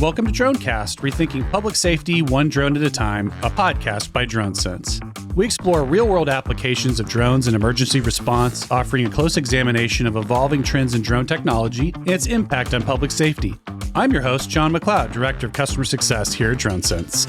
Welcome to Dronecast, Rethinking Public Safety One Drone at a Time, a podcast by DroneSense. We explore real-world applications of drones in emergency response, offering a close examination of evolving trends in drone technology and its impact on public safety. I'm your host, John McLeod, Director of Customer Success here at DroneSense.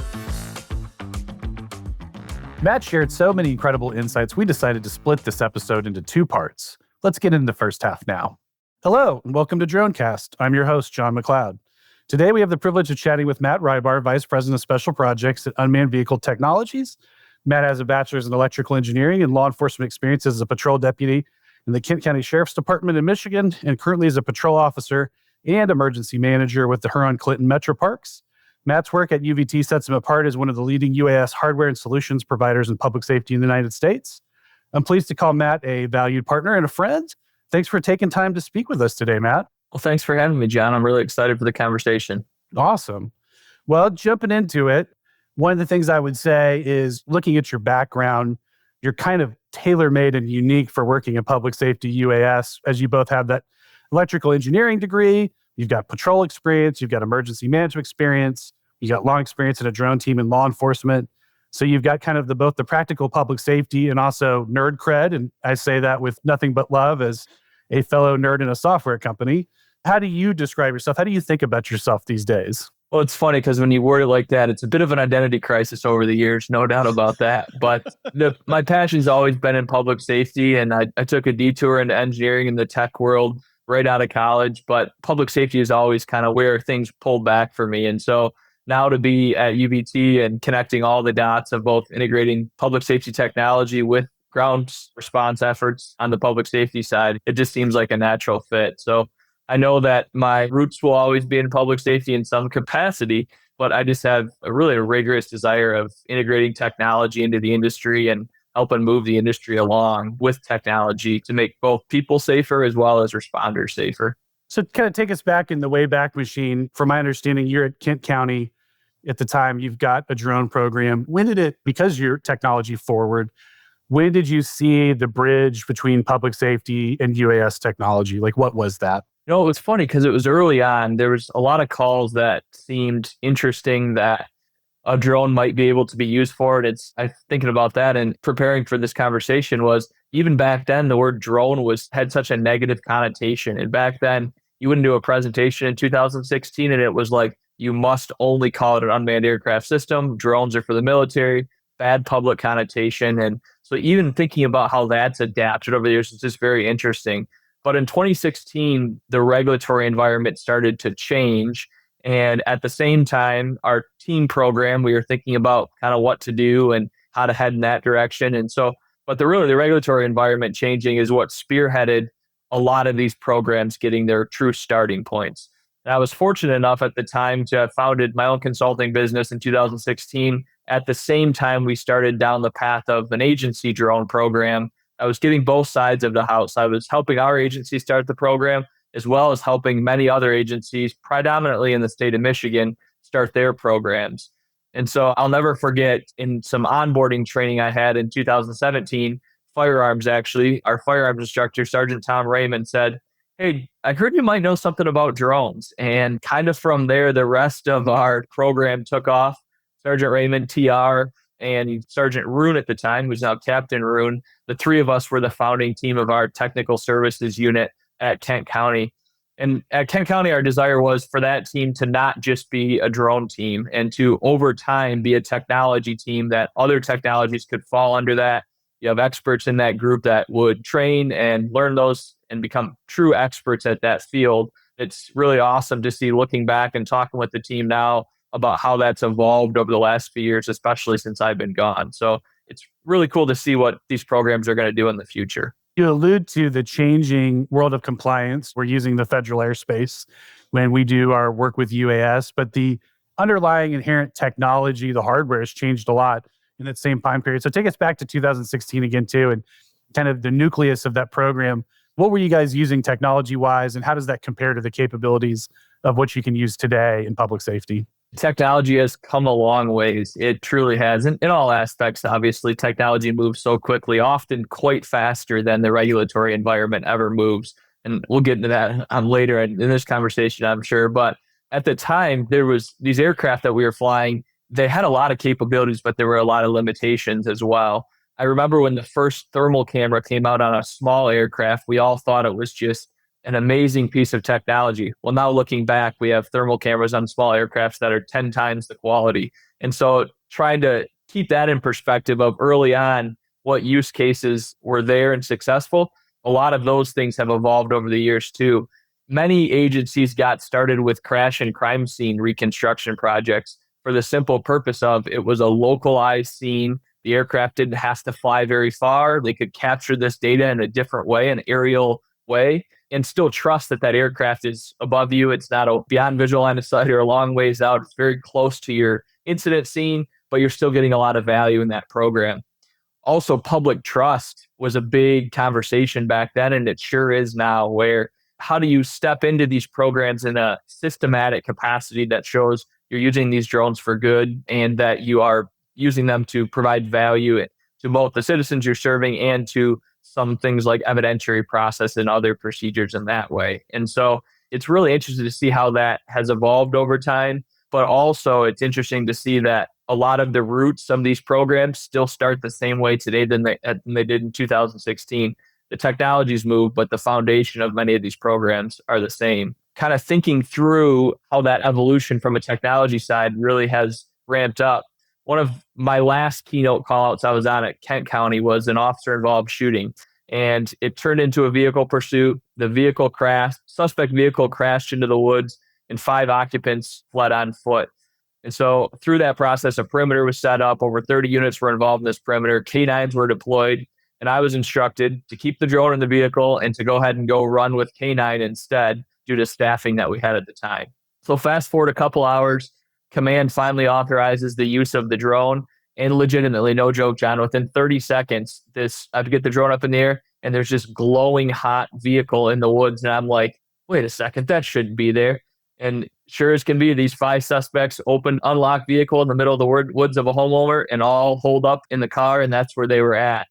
Matt shared so many incredible insights, we decided to split this episode into two parts. Let's get into the first half now. Hello, and welcome to Dronecast. I'm your host, John McLeod. Today, we have the privilege of chatting with Matt Rybar, Vice President of Special Projects at Unmanned Vehicle Technologies. Matt has a bachelor's in electrical engineering and law enforcement experience as a patrol deputy in the Kent County Sheriff's Department in Michigan, and currently is a patrol officer and emergency manager with the Huron-Clinton Metroparks. Matt's work at UVT sets him apart as one of the leading UAS hardware and solutions providers in public safety in the United States. I'm pleased to call Matt a valued partner and a friend. Thanks for taking time to speak with us today, Matt. Well, thanks for having me, John. I'm really excited for the conversation. Awesome. Well, jumping into it, one of the things I would say is looking at your background, you're kind of tailor-made and unique for working in public safety UAS, as you both have that electrical engineering degree, you've got patrol experience, you've got emergency management experience, you got long experience in a drone team in law enforcement. So you've got kind of both the practical public safety and also nerd cred. And I say that with nothing but love as a fellow nerd in a software company. How do you describe yourself? How do you think about yourself these days? Well, it's funny because when you word it like that, it's a bit of an identity crisis over the years, no doubt about that. But my passion's always been in public safety, and I took a detour into engineering in the tech world right out of college. But public safety is always kind of where things pulled back for me. And so now to be at UVT and connecting all the dots of both integrating public safety technology with ground response efforts on the public safety side, it just seems like a natural fit. So I know that my roots will always be in public safety in some capacity, but I just have a rigorous desire of integrating technology into the industry and helping move the industry along with technology to make both people safer as well as responders safer. So kind of take us back in the Wayback Machine. From my understanding, you're at Kent County at the time. You've got a drone program. When did it, because you're technology forward, when did you see the bridge between public safety and UAS technology? Like, what was that? You know, it was funny because it was early on. There was a lot of calls that seemed interesting that a drone might be able to be used for it. I thinking about that and preparing for this conversation was even back then, the word drone had such a negative connotation. And back then, you wouldn't do a presentation in 2016 and it was like, you must only call it an unmanned aircraft system. Drones are for the military, bad public connotation. And so even thinking about how that's adapted over the years is just very interesting. But in 2016, the regulatory environment started to change. And at the same time, our team program, we were thinking about kind of what to do and how to head in that direction. And so, but the regulatory environment changing is what spearheaded a lot of these programs getting their true starting points. And I was fortunate enough at the time to have founded my own consulting business in 2016. At the same time, we started down the path of an agency drone program. I was getting both sides of the house. I was helping our agency start the program, as well as helping many other agencies, predominantly in the state of Michigan, start their programs. And so I'll never forget in some onboarding training I had in 2017, firearms actually, our firearms instructor, Sergeant Tom Raymond, said, "Hey, I heard you might know something about drones." And kind of from there, the rest of our program took off. Sergeant Raymond, TR, and Sergeant Roon at the time, who's now Captain Roon, the three of us were the founding team of our technical services unit at Kent County. And at Kent County, our desire was for that team to not just be a drone team and to, over time, be a technology team that other technologies could fall under that. You have experts in that group that would train and learn those and become true experts at that field. It's really awesome to see looking back and talking with the team now about how that's evolved over the last few years, especially since I've been gone. So it's really cool to see what these programs are going to do in the future. You allude to the changing world of compliance. We're using the federal airspace when we do our work with UAS, but the underlying inherent technology, the hardware has changed a lot in that same time period. So take us back to 2016 again too, and kind of the nucleus of that program. What were you guys using technology-wise, and how does that compare to the capabilities of what you can use today in public safety? Technology has come a long ways. It truly has. In all aspects, obviously, technology moves so quickly, often quite faster than the regulatory environment ever moves. And we'll get into that later in this conversation, I'm sure. But at the time, there was these aircraft that we were flying. They had a lot of capabilities, but there were a lot of limitations as well. I remember when the first thermal camera came out on a small aircraft, we all thought it was just an amazing piece of technology. Well, now looking back, we have thermal cameras on small aircrafts that are 10 times the quality. And so trying to keep that in perspective of early on, what use cases were there and successful, a lot of those things have evolved over the years too. Many agencies got started with crash and crime scene reconstruction projects for the simple purpose of it was a localized scene. The aircraft didn't have to fly very far. They could capture this data in a different way, an aerial way, and still trust that that aircraft is above you. It's not a beyond visual line of sight or a long ways out. It's very close to your incident scene, but you're still getting a lot of value in that program. Also, public trust was a big conversation back then, and it sure is now, where how do you step into these programs in a systematic capacity that shows you're using these drones for good and that you are using them to provide value to both the citizens you're serving and to some things like evidentiary process and other procedures in that way. And so it's really interesting to see how that has evolved over time. But also it's interesting to see that a lot of the roots of these programs still start the same way today than they did in 2016. The technologies move, but the foundation of many of these programs are the same. Kind of thinking through how that evolution from a technology side really has ramped up. One of my last keynote callouts I was on at Kent County was an officer-involved shooting, and it turned into a vehicle pursuit. The vehicle crashed, suspect vehicle crashed into the woods, and 5 occupants fled on foot. And so through that process, a perimeter was set up. Over 30 units were involved in this perimeter. K9s were deployed, and I was instructed to keep the drone in the vehicle and to go ahead and go run with K9 instead due to staffing that we had at the time. So fast forward a couple hours, command finally authorizes the use of the drone, and legitimately, no joke, John, within 30 seconds, I get the drone up in the air and there's this glowing hot vehicle in the woods. And I'm like, wait a second, that shouldn't be there. And sure as can be, these 5 suspects opened unlocked vehicle in the middle of the woods of a homeowner and all holed up in the car. And that's where they were at.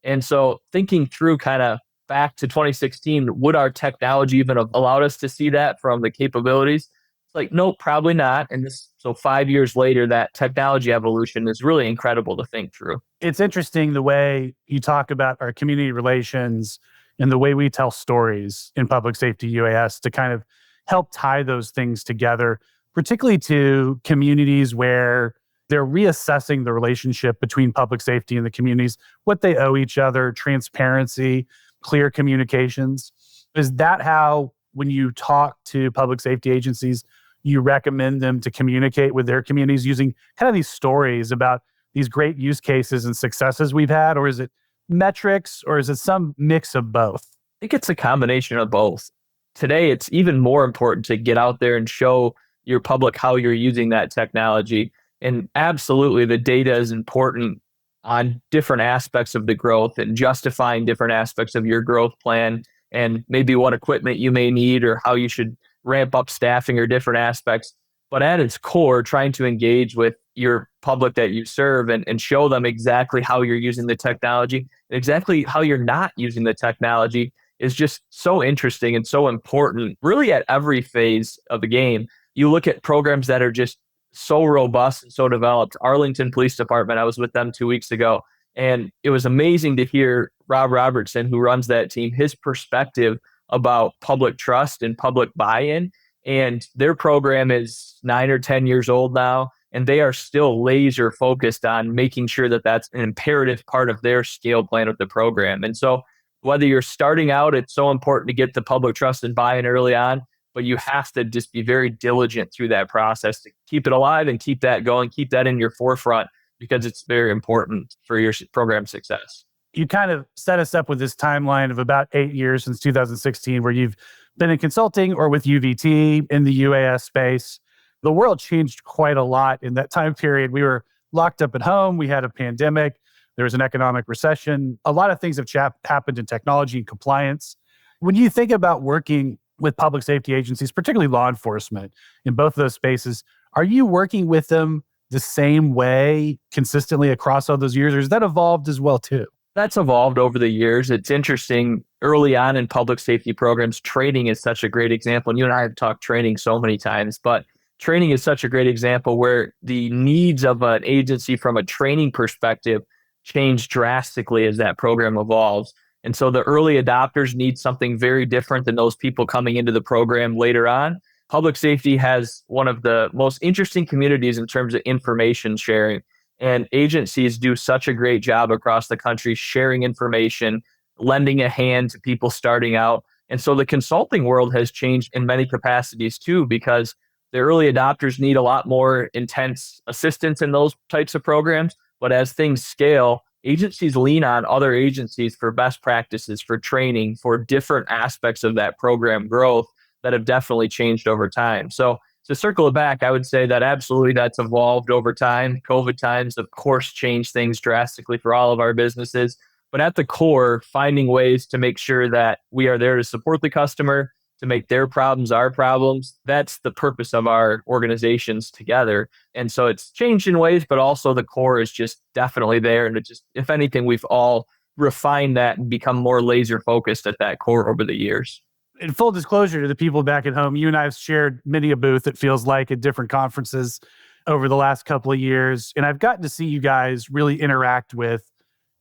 And so thinking through kind of back to 2016, would our technology even have allowed us to see that from the capabilities? It's like, no, probably not. And so 5 years later, that technology evolution is really incredible to think through. It's interesting the way you talk about our community relations and the way we tell stories in public safety UAS to kind of help tie those things together, particularly to communities where they're reassessing the relationship between public safety and the communities, what they owe each other, transparency, clear communications. Is that how, when you talk to public safety agencies, you recommend them to communicate with their communities using kind of these stories about these great use cases and successes we've had? Or is it metrics, or is it some mix of both? I think it's a combination of both. Today, it's even more important to get out there and show your public how you're using that technology. And absolutely, the data is important on different aspects of the growth and justifying different aspects of your growth plan and maybe what equipment you may need or how you should ramp up staffing or different aspects. But at its core, trying to engage with your public that you serve and show them exactly how you're using the technology and exactly how you're not using the technology is just so interesting and so important, really at every phase of the game. You look at programs that are just so robust and so developed. Arlington Police Department, I was with them 2 weeks ago, and it was amazing to hear Rob Robertson, who runs that team, his perspective about public trust and public buy-in. And their program is 9 or 10 years old now, and they are still laser focused on making sure that that's an imperative part of their scale plan of the program. And so whether you're starting out, it's so important to get the public trust and buy-in early on, but you have to just be very diligent through that process to keep it alive and keep that going, keep that in your forefront, because it's very important for your program success. You kind of set us up with this timeline of about 8 years since 2016, where you've been in consulting or with UVT in the UAS space. The world changed quite a lot in that time period. We were locked up at home. We had a pandemic. There was an economic recession. A lot of things have happened in technology and compliance. When you think about working with public safety agencies, particularly law enforcement, in both of those spaces, are you working with them the same way consistently across all those years, or has that evolved as well too? That's evolved over the years. It's interesting. early on in public safety programs, training is such a great example. And you and I have talked training so many times, but training is such a great example where the needs of an agency from a training perspective change drastically as that program evolves. And so the early adopters need something very different than those people coming into the program later on. Public safety has one of the most interesting communities in terms of information sharing. And agencies do such a great job across the country sharing information, lending a hand to people starting out. And so the consulting world has changed in many capacities too, because the early adopters need a lot more intense assistance in those types of programs. But as things scale, agencies lean on other agencies for best practices, for training, for different aspects of that program growth that have definitely changed over time. So to circle it back, I would say that absolutely that's evolved over time. COVID times, of course, changed things drastically for all of our businesses. But at the core, finding ways to make sure that we are there to support the customer, to make their problems our problems, that's the purpose of our organizations together. And so it's changed in ways, but also the core is just definitely there. And it just, if anything, we've all refined that and become more laser focused at that core over the years. In full disclosure to the people back at home, you and I have shared many a booth, it feels like, at different conferences over the last couple of years. And I've gotten to see you guys really interact with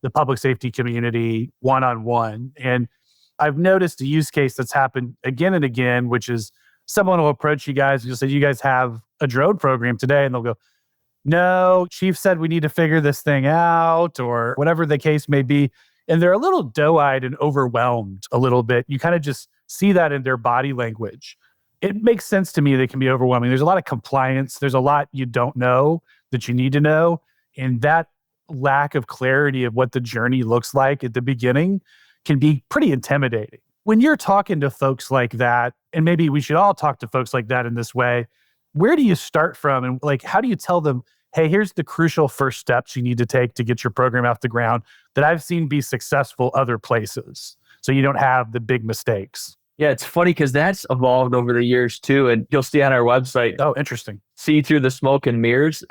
the public safety community one-on-one. And I've noticed a use case that's happened again and again, which is someone will approach you guys and you'll say, you guys have a drone program today. And they'll go, no, chief said we need to figure this thing out, or whatever the case may be. And they're a little doe-eyed and overwhelmed a little bit. You kind of just see that in their body language. It makes sense to me that it can be overwhelming. There's a lot of compliance. There's a lot you don't know that you need to know. And that lack of clarity of what the journey looks like at the beginning can be pretty intimidating. When you're talking to folks like that, and maybe we should all talk to folks like that in this way, where do you start from? And like, how do you tell them, hey, here's the crucial first steps you need to take to get your program off the ground that I've seen be successful other places, so you don't have the big mistakes? Yeah, it's funny because that's evolved over the years too. And you'll see on our website, Oh, interesting. see through the smoke and mirrors.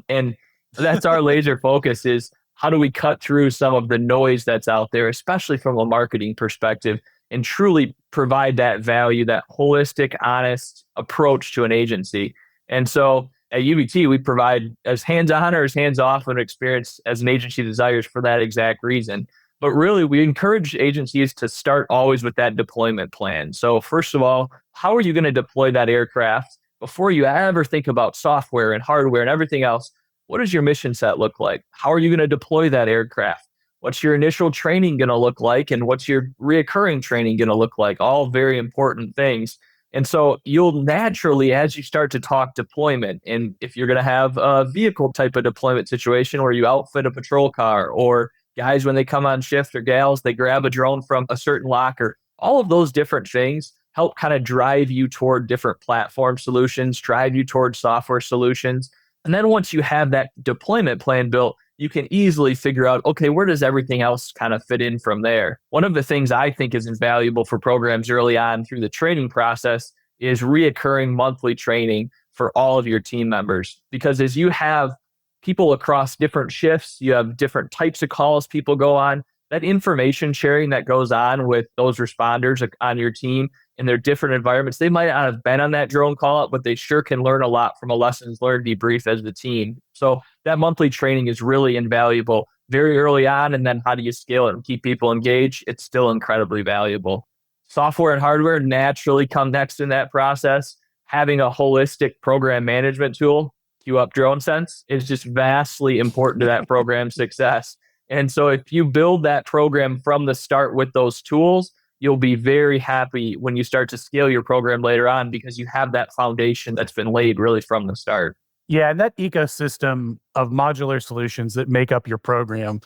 And that's our laser focus is how do we cut through some of the noise that's out there, especially from a marketing perspective, and truly provide that value, that holistic, honest approach to an agency. And so at UVT, we provide as hands-on or as hands-off an experience as an agency desires for that exact reason. But really, we encourage agencies to start always with that deployment plan. So first of all, how are you going to deploy that aircraft? Before you ever think about software and hardware and everything else, what does your mission set look like? How are you going to deploy that aircraft? What's your initial training going to look like? And what's your reoccurring training going to look like? All very important things. And so you'll naturally, as you start to talk deployment, and if you're going to have a vehicle type of deployment situation where you outfit a patrol car, or guys, when they come on shift, or gals, they grab a drone from a certain locker, all of those different things help kind of drive you toward different platform solutions, drive you toward software solutions. And then once you have that deployment plan built, you can easily figure out, okay, where does everything else kind of fit in from there? One of the things I think is invaluable for programs early on through the training process is reoccurring monthly training for all of your team members. Because as you have people across different shifts, you have different types of calls people go on, that information sharing that goes on with those responders on your team in their different environments, they might not have been on that drone call out, but they sure can learn a lot from a lessons learned debrief as the team. So that monthly training is really invaluable very early on. And then how do you scale it and keep people engaged? It's still incredibly valuable. Software and hardware naturally come next in that process. Having a holistic program management tool, queue up DroneSense, is just vastly important to that program success. And so if you build that program from the start with those tools, you'll be very happy when you start to scale your program later on because you have that foundation that's been laid really from the start. Yeah, and that ecosystem of modular solutions that make up your program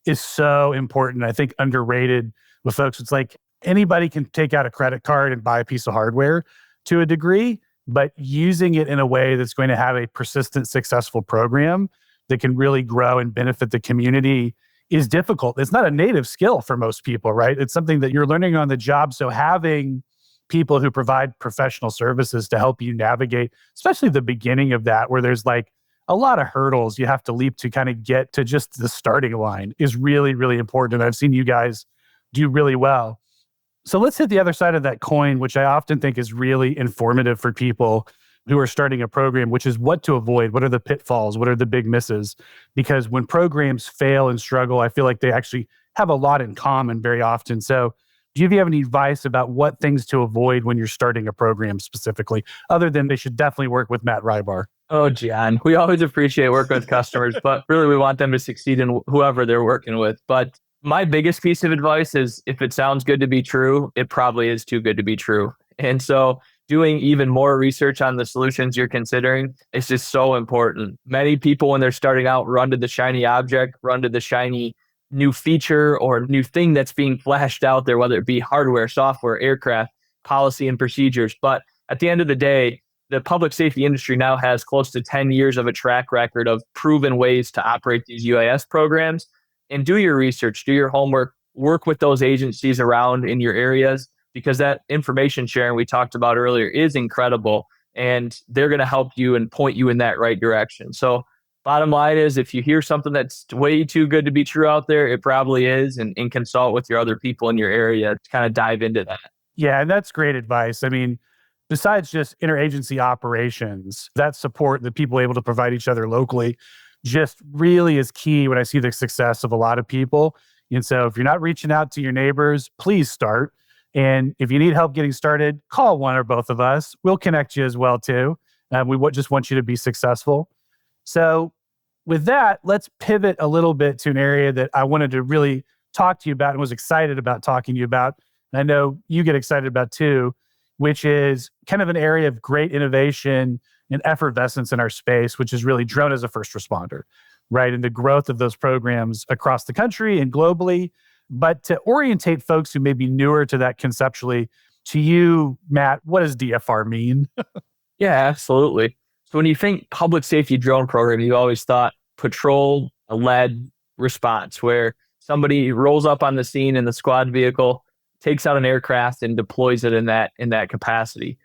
is so important. I think underrated with folks. It's like anybody can take out a credit card and buy a piece of hardware to a degree, but using it in a way that's going to have a persistent, successful program that can really grow and benefit the community is difficult. It's not a native skill for most people, right? It's something that you're learning on the job. So having people who provide professional services to help you navigate, especially the beginning of that, where there's like a lot of hurdles you have to leap to kind of get to just the starting line, is really, really important. And I've seen you guys do really well. So let's hit the other side of that coin, which I often think is really informative for people who are starting a program, which is what to avoid. What are the pitfalls? What are the big misses? Because when programs fail and struggle, I feel like they actually have a lot in common very often. So do you have any advice about what things to avoid when you're starting a program specifically, other than they should definitely work with Matt Rybar? Oh, John, we always appreciate working with customers, but really we want them to succeed in whoever they're working with. But my biggest piece of advice is if it sounds good to be true, it probably is too good to be true. And so doing even more research on the solutions you're considering is just so important. Many people, when they're starting out, run to the shiny object, run to the shiny new feature or new thing that's being flashed out there, whether it be hardware, software, aircraft, policy, and procedures. But at the end of the day, the public safety industry now has close to 10 years of a track record of proven ways to operate these UAS programs. And do your research, do your homework, work with those agencies around in your areas, because that information sharing we talked about earlier is incredible, and they're going to help you and point you in that right direction. So bottom line is, if you hear something that's way too good to be true out there, it probably is, and consult with your other people in your area to kind of dive into that. Yeah, and that's great advice. I mean, besides just interagency operations, that support that people are able to provide each other locally just really is key when I see the success of a lot of people. And so if you're not reaching out to your neighbors, please start. And if you need help getting started, call one or both of us. We'll connect you as well, too. Just want you to be successful. So with that, let's pivot a little bit to an area that I wanted to really talk to you about and was excited about talking to you about. And I know you get excited about too, which is kind of an area of great innovation and effervescence in our space, which is really drone as a first responder, right? And the growth of those programs across the country and globally. But to orientate folks who may be newer to that conceptually, to you, Matt, what does DFR mean? Yeah, absolutely. So when you think public safety drone program, you always thought patrol-led response, where somebody rolls up on the scene in the squad vehicle, takes out an aircraft, and deploys it in that capacity.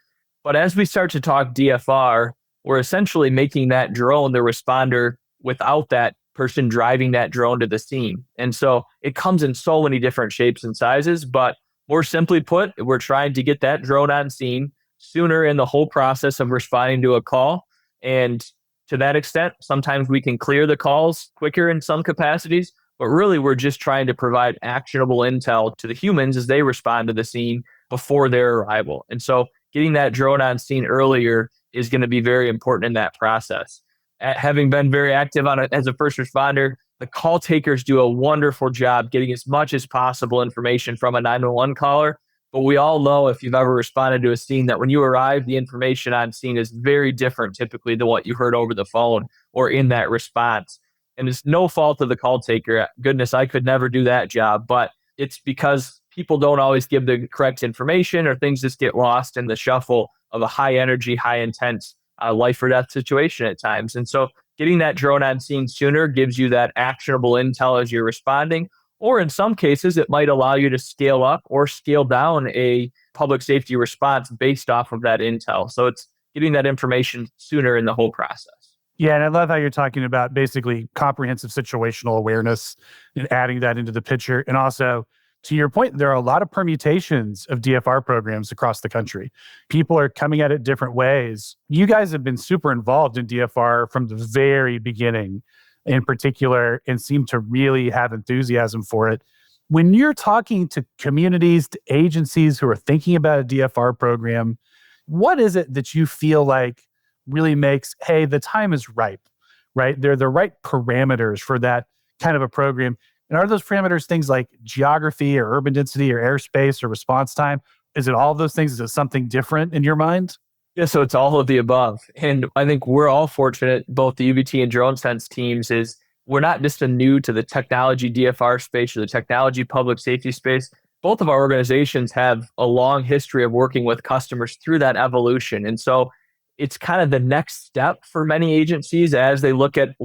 But as we start to talk DFR, we're essentially making that drone the responder without that person driving that drone to the scene. And so it comes in so many different shapes and sizes, but more simply put, we're trying to get that drone on scene sooner in the whole process of responding to a call. And to that extent, sometimes we can clear the calls quicker in some capacities, but really we're just trying to provide actionable intel to the humans as they respond to the scene before their arrival. And so getting that drone on scene earlier is going to be very important in that process. Having been very active on it as a first responder, the call takers do a wonderful job getting as much as possible information from a 911 caller. But we all know, if you've ever responded to a scene, that when you arrive, the information on scene is very different typically than what you heard over the phone or in that response. And it's no fault of the call taker. Goodness, I could never do that job. But it's because people don't always give the correct information, or things just get lost in the shuffle of a high energy, high intense life or death situation at times. And so getting that drone on scene sooner gives you that actionable intel as you're responding. Or in some cases, it might allow you to scale up or scale down a public safety response based off of that intel. So it's getting that information sooner in the whole process. Yeah, and I love how you're talking about basically comprehensive situational awareness and adding that into the picture. And also, to your point, there are a lot of permutations of DFR programs across the country. People are coming at it different ways. You guys have been super involved in DFR from the very beginning, in particular, and seem to really have enthusiasm for it. When you're talking to communities, to agencies who are thinking about a DFR program, what is it that you feel like really makes, hey, the time is ripe, right? They're the right parameters for that kind of a program. And are those parameters things like geography or urban density or airspace or response time? Is it all of those things? Is it something different in your mind? Yeah, so it's all of the above. And I think we're all fortunate, both the UVT and DroneSense teams, is we're not just new to the technology DFR space or the technology public safety space. Both of our organizations have a long history of working with customers through that evolution. And so it's kind of the next step for many agencies as they look at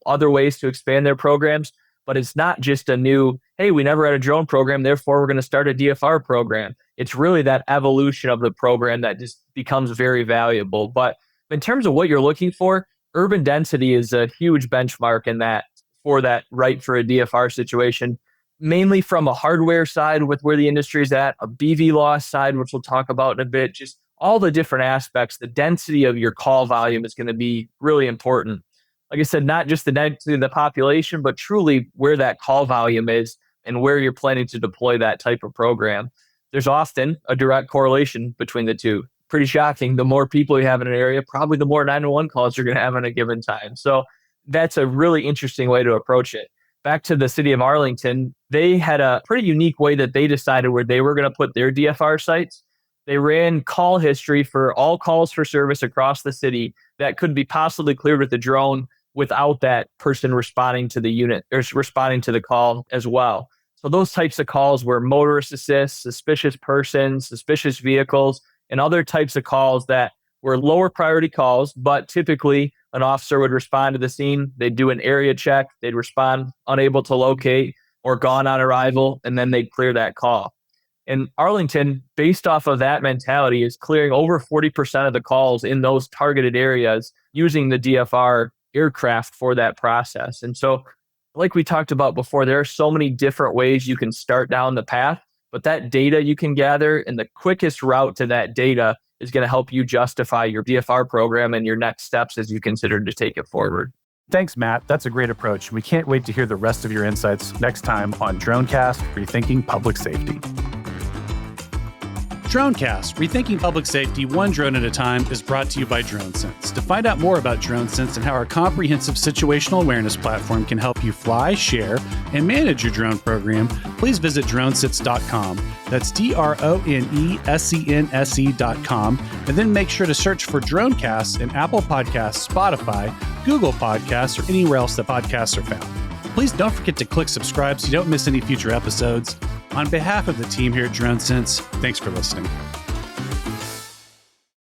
other ways to expand their programs. But it's not just a new, hey, we never had a drone program, therefore we're going to start a DFR program. It's really that evolution of the program that just becomes very valuable. But in terms of what you're looking for, urban density is a huge benchmark in that, for that right for a DFR situation. mainly from a hardware side with where the industry is at, a BV loss side, which we'll talk about in a bit, just all the different aspects. The density of your call volume is going to be really important. Like I said, not just the density of the population, but truly where that call volume is and where you're planning to deploy that type of program. There's often a direct correlation between the two. Pretty shocking. The more people you have in an area, probably the more 911 calls you're going to have in a given time. So that's a really interesting way to approach it. Back to the city of Arlington, they had a pretty unique way that they decided where they were going to put their DFR sites. They ran call history for all calls for service across the city that could be possibly cleared with the drone without that person responding to the unit or responding to the call as well. So those types of calls were motorist assist, suspicious persons, suspicious vehicles, and other types of calls that were lower priority calls, but typically an officer would respond to the scene. They'd do an area check. They'd respond unable to locate or gone on arrival, and then they'd clear that call. And Arlington, based off of that mentality, is clearing over 40% of the calls in those targeted areas using the DFR aircraft for that process. And so, like we talked about before, there are so many different ways you can start down the path, but that data you can gather and the quickest route to that data is going to help you justify your DFR program and your next steps as you consider to take it forward. Thanks, Matt. That's a great approach. We can't wait to hear the rest of your insights next time on Dronecast, Rethinking Public Safety. Dronecast, Rethinking Public Safety one drone at a time, is brought to you by DroneSense. To find out more about DroneSense and how our comprehensive situational awareness platform can help you fly, share, and manage your drone program, please visit DroneSense.com. That's DroneSense.com. And then make sure to search for Dronecast in Apple Podcasts, Spotify, Google Podcasts, or anywhere else that podcasts are found. Please don't forget to click subscribe so you don't miss any future episodes. On behalf of the team here at DroneSense, thanks for listening.